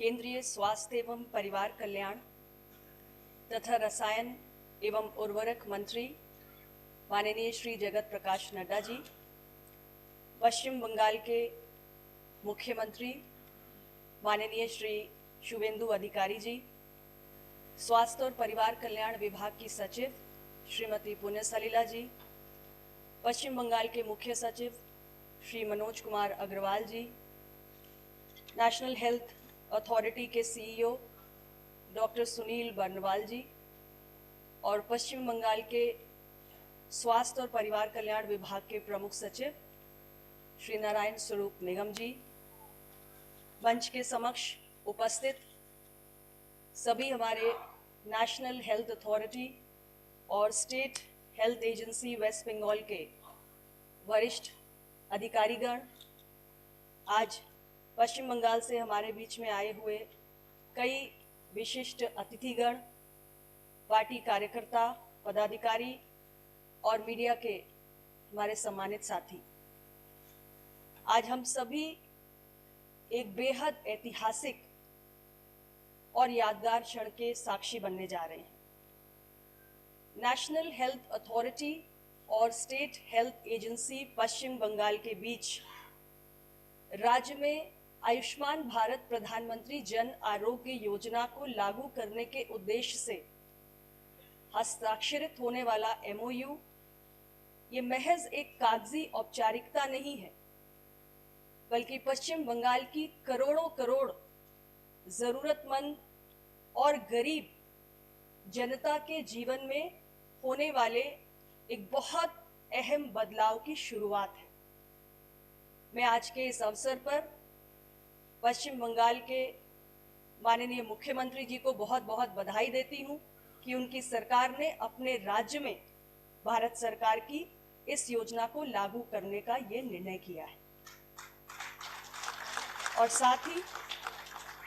केंद्रीय स्वास्थ्य एवं परिवार कल्याण तथा रसायन एवं उर्वरक मंत्री माननीय श्री जगत प्रकाश नड्डा जी, पश्चिम बंगाल के मुख्यमंत्री माननीय श्री शुभेंदु अधिकारी जी, स्वास्थ्य और परिवार कल्याण विभाग की सचिव श्रीमती पुण्य सलिला जी, पश्चिम बंगाल के मुख्य सचिव श्री मनोज कुमार अग्रवाल जी, नेशनल हेल्थ अथॉरिटी के सीईओ डॉक्टर सुनील बर्नवाल जी और पश्चिम बंगाल के स्वास्थ्य और परिवार कल्याण विभाग के प्रमुख सचिव श्री नारायण स्वरूप निगम जी, मंच के समक्ष उपस्थित सभी हमारे नेशनल हेल्थ अथॉरिटी और state health agency West Bengal के वरिष्ठ अधिकारीगण, आज पश्चिम बंगाल से हमारे बीच में आए हुए कई विशिष्ट अतिथिगण, पार्टी कार्यकर्ता, पदाधिकारी और मीडिया के हमारे सम्मानित साथी, आज हम सभी एक बेहद ऐतिहासिक और यादगार क्षण के साक्षी बनने जा रहे हैं। नेशनल हेल्थ अथॉरिटी और स्टेट हेल्थ एजेंसी पश्चिम बंगाल के बीच राज्य में आयुष्मान भारत प्रधानमंत्री जन आरोग्य योजना को लागू करने के उद्देश्य से हस्ताक्षरित होने वाला MOU ये महज एक कागजी औपचारिकता नहीं है, बल्कि पश्चिम बंगाल की करोड़ों करोड़ जरूरतमंद और गरीब जनता के जीवन में होने वाले एक बहुत अहम बदलाव की शुरुआत है। मैं आज के इस अवसर पर पश्चिम बंगाल के माननीय मुख्यमंत्री जी को बहुत बहुत बधाई देती हूं कि उनकी सरकार ने अपने राज्य में भारत सरकार की इस योजना को लागू करने का ये निर्णय किया है और साथ ही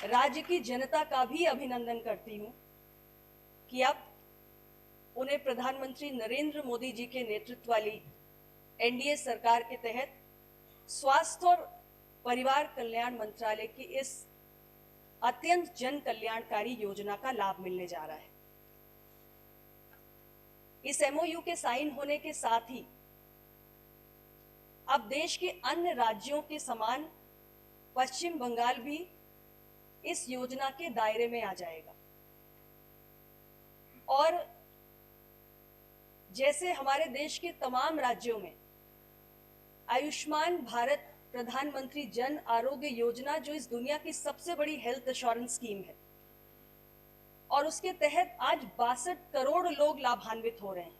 राज्य की जनता का भी अभिनंदन करती हूं कि अब उन्हें प्रधानमंत्री नरेंद्र मोदी जी के नेतृत्व वाली NDA सरकार के तहत स्वास्थ्य और परिवार कल्याण मंत्रालय की इस अत्यंत जन कल्याणकारी योजना का लाभ मिलने जा रहा है। इस MOU के साइन होने के साथ ही अब देश के अन्य राज्यों के समान पश्चिम बंगाल भी इस योजना के दायरे में आ जाएगा और जैसे हमारे देश के तमाम राज्यों में आयुष्मान भारत प्रधानमंत्री जन आरोग्य योजना, जो इस दुनिया की सबसे बड़ी हेल्थ इंश्योरेंस स्कीम है और उसके तहत आज 62 करोड़ लोग लाभान्वित हो रहे हैं,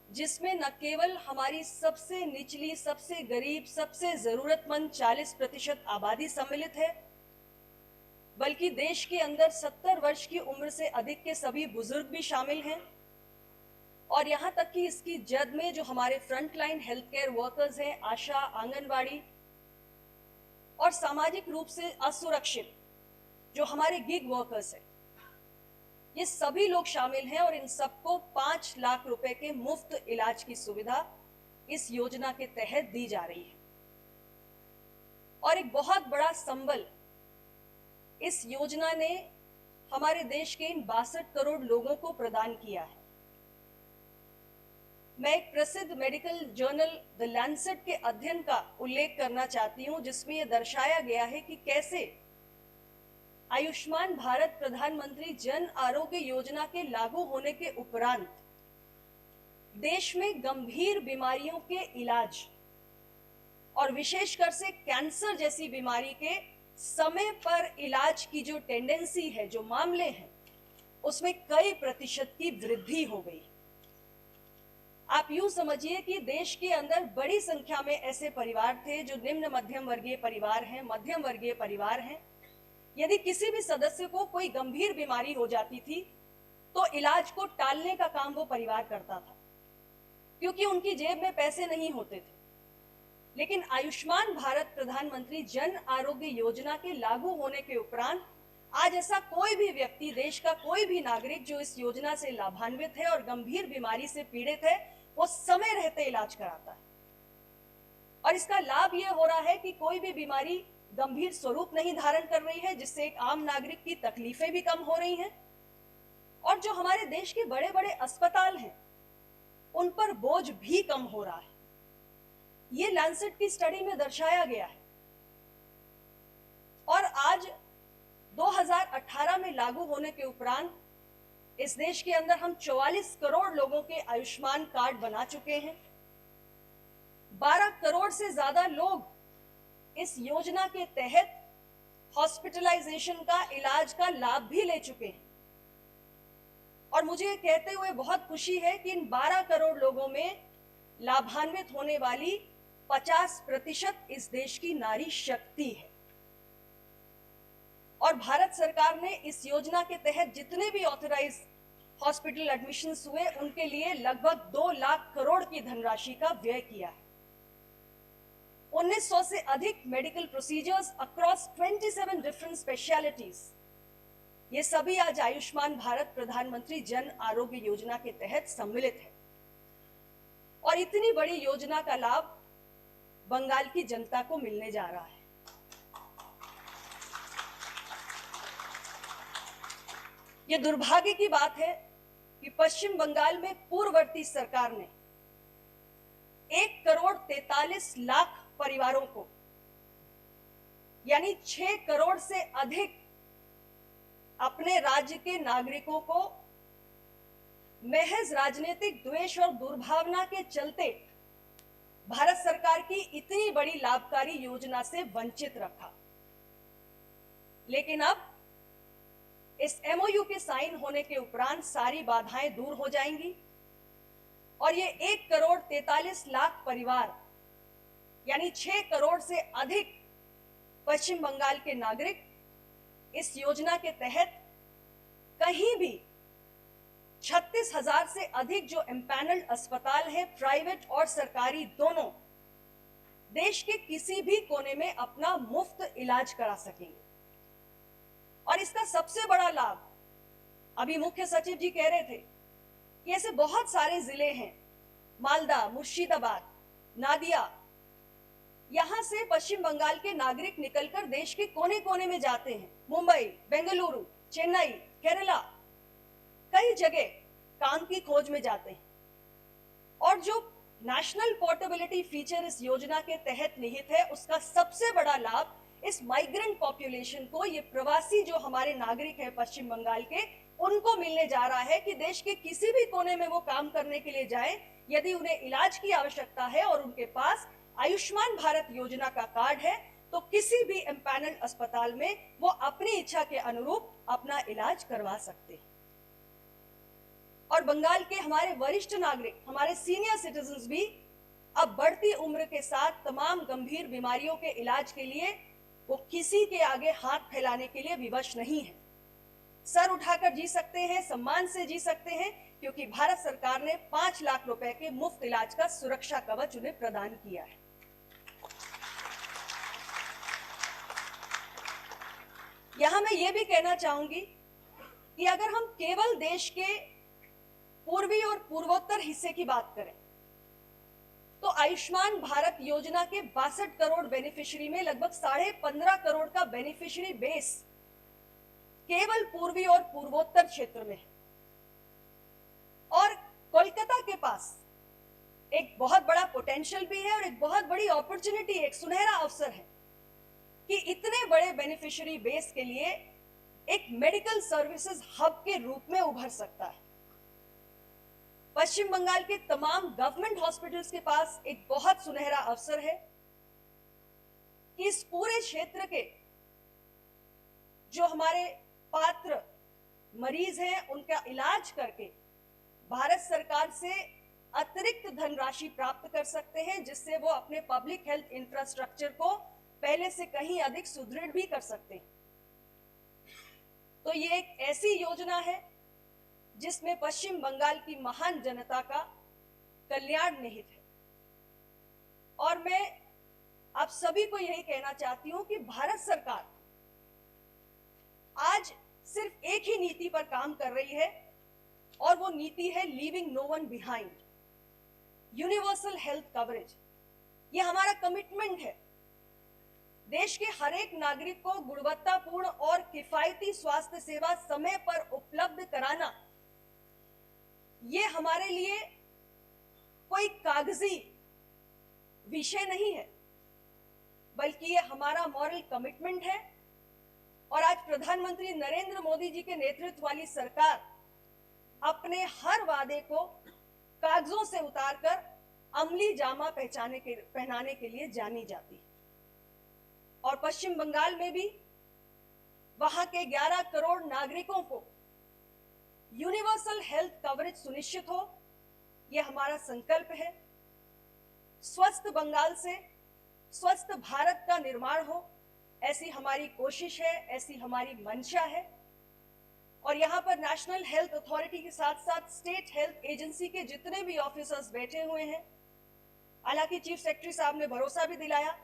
जिसमें न केवल हमारी सबसे निचली, सबसे गरीब, सबसे जरूरतमंद 40% आबादी सम्मिलित है, बल्कि देश के अंदर 70 वर्ष की उम्र से अधिक के सभी बुजुर्ग भी शामिल हैं और यहां तक कि इसकी जद में जो हमारे फ्रंटलाइन हेल्थ केयर वर्कर्स हैं, आशा, आंगनवाड़ी और सामाजिक रूप से असुरक्षित जो हमारे गिग वर्कर्स हैं, ये सभी लोग शामिल हैं और इन सबको 5 लाख रुपए के मुफ्त इलाज की सुविधा इस योजना के तहत दी जा रही है और एक बहुत बड़ा संबल इस योजना ने हमारे देश के इन 62 करोड़ लोगों को प्रदान किया है। मैं एक प्रसिद्ध मेडिकल जर्नल द लैंसेट के अध्ययन का उल्लेख करना चाहती हूं, जिसमें यह दर्शाया गया है कि कैसे आयुष्मान भारत प्रधानमंत्री जन आरोग्य योजना के लागू होने के उपरांत देश में गंभीर बीमारियों के इलाज और विशेषकर से कैंसर जैसी बीमारी के समय पर इलाज की जो टेंडेंसी है, जो मामले हैं, उसमें कई प्रतिशत की वृद्धि हो गई। आप यूं समझिए कि देश के अंदर बड़ी संख्या में ऐसे परिवार थे जो निम्न मध्यम वर्गीय परिवार हैं, मध्यम वर्गीय परिवार हैं। यदि किसी भी सदस्य को कोई गंभीर बीमारी हो जाती थी तो इलाज को टालने का काम वो परिवार करता था, क्योंकि उनकी जेब में पैसे नहीं होते थे। लेकिन आयुष्मान भारत प्रधानमंत्री जन आरोग्य योजना के लागू होने के उपरांत आज ऐसा कोई भी व्यक्ति, देश का कोई भी नागरिक जो इस योजना से लाभान्वित है और गंभीर बीमारी से पीड़ित है, वो समय रहते इलाज कराता है। और इसका लाभ ये हो रहा है कि कोई भी बीमारी गंभीर स्वरूप नहीं धारण कर रही है, जिससे एक आम नागरिक की तकलीफें भी कम हो रही हैं और जो हमारे देश के बड़े बड़े अस्पताल हैं उन पर बोझ भी कम हो रहा है। ये लैंसेट की स्टडी में दर्शाया गया है। और आज 2018 में लागू होने के उपरांत इस देश के अंदर हम 44 करोड़ लोगों के आयुष्मान कार्ड बना चुके हैं। 12 करोड़ से ज्यादा लोग इस योजना के तहत हॉस्पिटलाइजेशन का, इलाज का लाभ भी ले चुके हैं। और मुझे ये कहते हुए बहुत खुशी है कि इन 12 करोड़ लोगों में लाभान्वित होने वाली 50% इस देश की नारी शक्ति है। और भारत सरकार ने इस योजना के तहत जितने भी ऑथराइज हॉस्पिटल एडमिशंस हुए उनके लिए लगभग 2 लाख करोड़ की धनराशि का व्यय किया है। 1900 से अधिक medical procedures across 27 different specialities, ये सभी आज आयुष्मान भारत प्रधानमंत्री जन आरोग्य योजना के तहत सम्मिलित है। और इतनी बड़ी योजना का लाभ बंगाल की जनता को मिलने जा रहा है। यह दुर्भाग्य की बात है कि पश्चिम बंगाल में पूर्ववर्ती सरकार ने 1 करोड़ 43 लाख परिवारों को, यानी 6 करोड़ से अधिक अपने राज्य के नागरिकों को महज राजनीतिक द्वेष और दुर्भावना के चलते भारत सरकार की इतनी बड़ी लाभकारी योजना से वंचित रखा। लेकिन अब इस एमओयू के साइन होने के उपरांत सारी बाधाएं दूर हो जाएंगी और ये 1 करोड़ 43 लाख परिवार, यानी 6 करोड़ से अधिक पश्चिम बंगाल के नागरिक इस योजना के तहत कहीं भी 36,000 से अधिक जो एम्पैनल्ड अस्पताल हैं, प्राइवेट और सरकारी दोनों, देश के किसी भी कोने में अपना मुफ्त इलाज करा सकेंगे। और इसका सबसे बड़ा लाभ, अभी मुख्य सचिव जी कह रहे थे कि ऐसे बहुत सारे जिले हैं, मालदा, मुर्शिदाबाद, नादिया, यहां से पश्चिम बंगाल के नागरिक निकलकर देश के कोने कोने में जाते हैं। मुंबई, बेंगलुरु, चेन्नई, केरला, कई जगह काम की खोज में जाते हैं। और जो नेशनल पोर्टेबिलिटी फीचर इस योजना के तहत निहित है, उसका सबसे बड़ा लाभ इस माइग्रेंट पॉपुलेशन को, ये प्रवासी जो हमारे नागरिक हैं पश्चिम बंगाल के, उनको मिलने जा रहा है कि देश के किसी भी कोने में वो काम करने के लिए जाएं, यदि उन्हें इलाज की आवश्यकता है और उनके पास आयुष्मान भारत योजना का कार्ड है, तो किसी भी एम्पैनल्ड अस्पताल में वो अपनी इच्छा के अनुरूप अपना इलाज करवा सकते हैं। और बंगाल के हमारे वरिष्ठ नागरिक, हमारे सीनियर सिटीजन्स भी अब बढ़ती उम्र के साथ तमाम गंभीर बीमारियों के इलाज के लिए वो किसी के आगे हाथ फैलाने के लिए विवश नहीं है। सर उठाकर जी सकते हैं, सम्मान से जी सकते हैं, क्योंकि भारत सरकार ने 5 लाख रुपए के मुफ्त इलाज का सुरक्षा कवच उन्हें प्रदान किया है। यहां मैं ये भी कहना चाहूंगी कि अगर हम केवल देश के पूर्वी और पूर्वोत्तर हिस्से की बात करें तो आयुष्मान भारत योजना के 62 करोड़ बेनिफिशियरी में लगभग 15.5 करोड़ का बेनिफिशियरी बेस केवल पूर्वी और पूर्वोत्तर क्षेत्र में है। और कोलकाता के पास एक बहुत बड़ा पोटेंशियल भी है और एक बहुत बड़ी अपॉर्चुनिटी, एक सुनहरा अवसर है कि इतने बड़े बेनिफिशियरी बेस के लिए एक मेडिकल सर्विसेज हब के रूप में उभर सकता है। पश्चिम बंगाल के तमाम गवर्नमेंट हॉस्पिटल्स के पास एक बहुत सुनहरा अवसर है कि इस पूरे क्षेत्र के जो हमारे पात्र मरीज हैं उनका इलाज करके भारत सरकार से अतिरिक्त धनराशि प्राप्त कर सकते हैं, जिससे वो अपने पब्लिक हेल्थ इंफ्रास्ट्रक्चर को पहले से कहीं अधिक सुदृढ़ भी कर सकते हैं। तो ये एक ऐसी योजना है जिसमें पश्चिम बंगाल की महान जनता का कल्याण निहित है। और मैं आप सभी को यही कहना चाहती हूं कि भारत सरकार आज सिर्फ एक ही नीति पर काम कर रही है और वो नीति है leaving no one behind, universal health coverage. ये हमारा कमिटमेंट है। देश के हर एक नागरिक को गुणवत्तापूर्ण और किफायती स्वास्थ्य सेवा समय पर उपलब्ध कराना, ये हमारे लिए कोई कागजी विषय नहीं है, बल्कि ये हमारा मॉरल कमिटमेंट है। और आज प्रधानमंत्री नरेंद्र मोदी जी के नेतृत्व वाली सरकार अपने हर वादे को कागजों से उतारकर अमली जामा पहनाने के लिए जानी जाती है। और पश्चिम बंगाल में भी वहां के 11 करोड़ नागरिकों को यूनिवर्सल हेल्थ कवरेज सुनिश्चित हो, यह हमारा संकल्प है। स्वस्थ बंगाल से स्वस्थ भारत का निर्माण हो, ऐसी हमारी कोशिश है, ऐसी हमारी मंशा है। और यहां पर नेशनल हेल्थ अथॉरिटी के साथ साथ स्टेट हेल्थ एजेंसी के जितने भी ऑफिसर्स बैठे हुए हैं, हालांकि चीफ सेक्रेटरी साहब ने भरोसा भी दिलाया।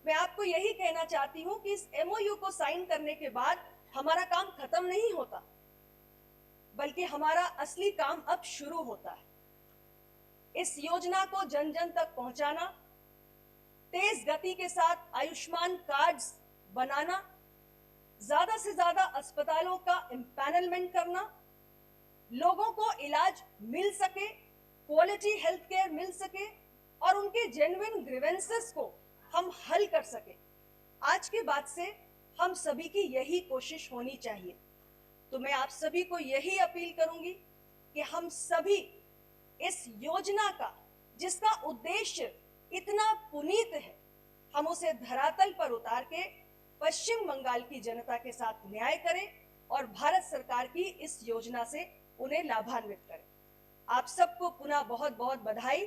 मैं आपको यही कहना चाहती हूं कि इस एमओयू को साइन करने के बाद हमारा काम खत्म नहीं होता, बल्कि हमारा असली काम अब शुरू होता है। इस योजना को जन जन तक पहुंचाना, तेज गति के साथ आयुष्मान कार्ड्स बनाना, ज्यादा से ज्यादा अस्पतालों का एम्पैनलमेंट करना, लोगों को इलाज मिल सके, क्वालिटी हेल्थ केयर मिल सके और उनके जेन्युइन ग्रीवेंसेस को हम हल कर सके। आज के बाद से हम सभी की यही कोशिश होनी चाहिए। तो मैं आप सभी को यही अपील करूंगी कि हम सभी इस योजना का, जिसका उद्देश्य इतना पुनीत है, हम उसे धरातल पर उतार के पश्चिम बंगाल की जनता के साथ न्याय करें और भारत सरकार की इस योजना से उन्हें लाभान्वित करें। आप सबको पुनः बहुत बहुत बधाई।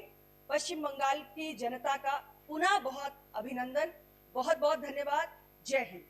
पश्चिम बंगाल की जनता का पुनः बहुत अभिनंदन, बहुत बहुत धन्यवाद। जय हिंद।